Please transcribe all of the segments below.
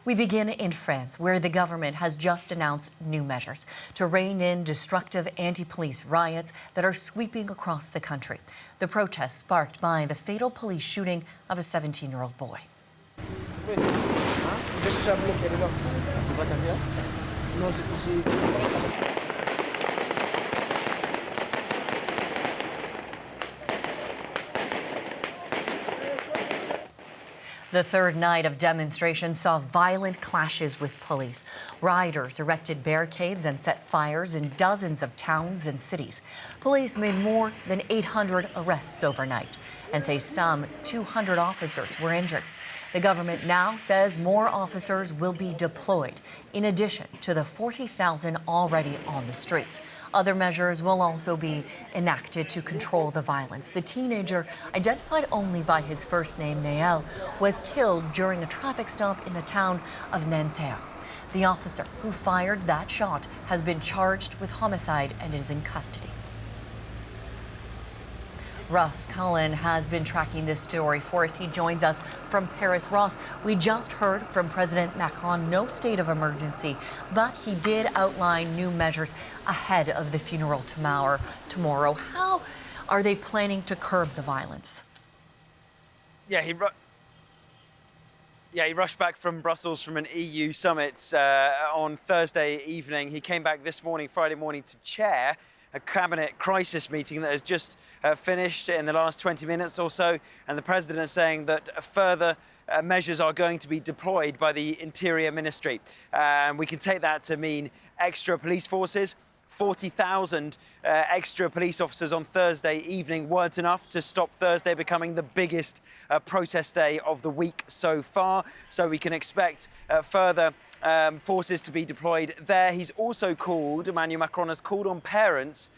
We begin in France, where the government has just announced new measures to rein in destructive anti-police riots that are sweeping across the country. The protests sparked by the fatal police shooting of a 17-year-old boy. The third night of demonstrations saw violent clashes with police. Rioters erected barricades and set fires in dozens of towns and cities. Police made more than 800 arrests overnight and say some 200 officers were injured. The government now says more officers will be deployed, in addition to the 40,000 already on the streets. Other measures will also be enacted to control the violence. The teenager, identified only by his first name, Nael, was killed during a traffic stop in the town of Nanterre. The officer who fired that shot has been charged with homicide and is in custody. Ross Cullen has been tracking this story for us. He joins us from Paris. Ross, we just heard from President Macron, no state of emergency, but he did outline new measures ahead of the funeral tomorrow. How are they planning to curb the violence? He rushed back from Brussels from an EU summit on Thursday evening. He came back this morning, Friday morning, to chair a cabinet crisis meeting that has just finished in the last 20 minutes or so. And the president is saying that further measures are going to be deployed by the Interior Ministry. We can take that to mean extra police forces. 40,000 extra police officers on Thursday evening weren't enough to stop Thursday becoming the biggest protest day of the week so far. So we can expect further forces to be deployed there. He's also called, Emmanuel Macron has called on parents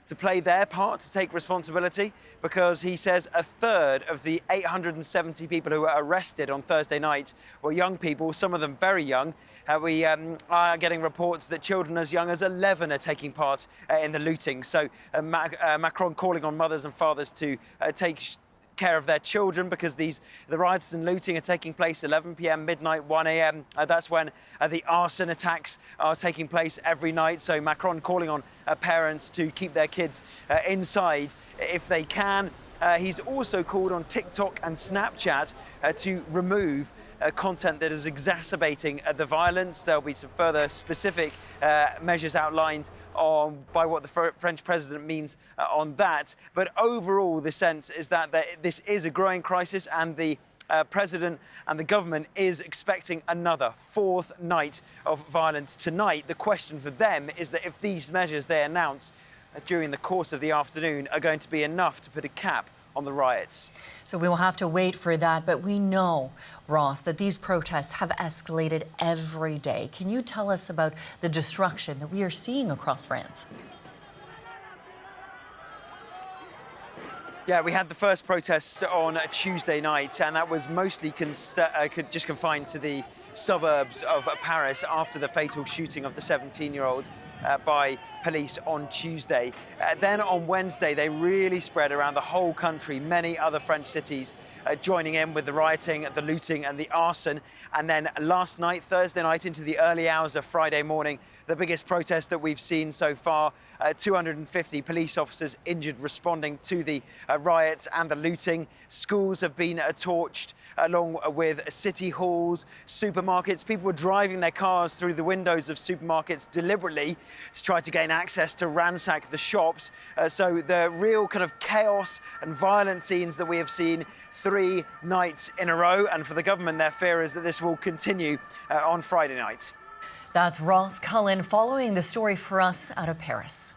to play their part, to take responsibility, because he says a third of the 870 people who were arrested on Thursday night were young people, some of them very young. We are getting reports that children as young as 11 are taking part in the looting. So Macron calling on mothers and fathers to take care of their children, because the riots and looting are taking place 11 p.m, midnight, 1 a.m. That's when the arson attacks are taking place every night. So Macron calling on parents to keep their kids inside if they can. He's also called on TikTok and Snapchat to remove content that is exacerbating the violence. There'll be some further specific measures outlined by what the French president means on that. But overall, the sense is that this is a growing crisis, and the president and the government is expecting another fourth night of violence tonight. The question for them is that if these measures they announce during the course of the afternoon are going to be enough to put a cap on the riots. So we will have to wait for that, but we know, Ross, that these protests have escalated every day. Can you tell us about the destruction that we are seeing across France? Yeah, we had the first protests on Tuesday night, and that was mostly just confined to the suburbs of Paris after the fatal shooting of the 17-year-old by police on Tuesday. Then on Wednesday, they really spread around the whole country, many other French cities joining in with the rioting, the looting and the arson. And then last night, Thursday night, into the early hours of Friday morning, the biggest protest that we've seen so far. 250 police officers injured responding to the riots and the looting. Schools have been torched, along with city halls, supermarkets. People were driving their cars through the windows of supermarkets deliberately to try to gain access to ransack the shops. So the real kind of chaos and violent scenes that we have seen 3 nights in a row. And for the government, their fear is that this will continue on Friday night. That's Ross Cullen following the story for us out of Paris.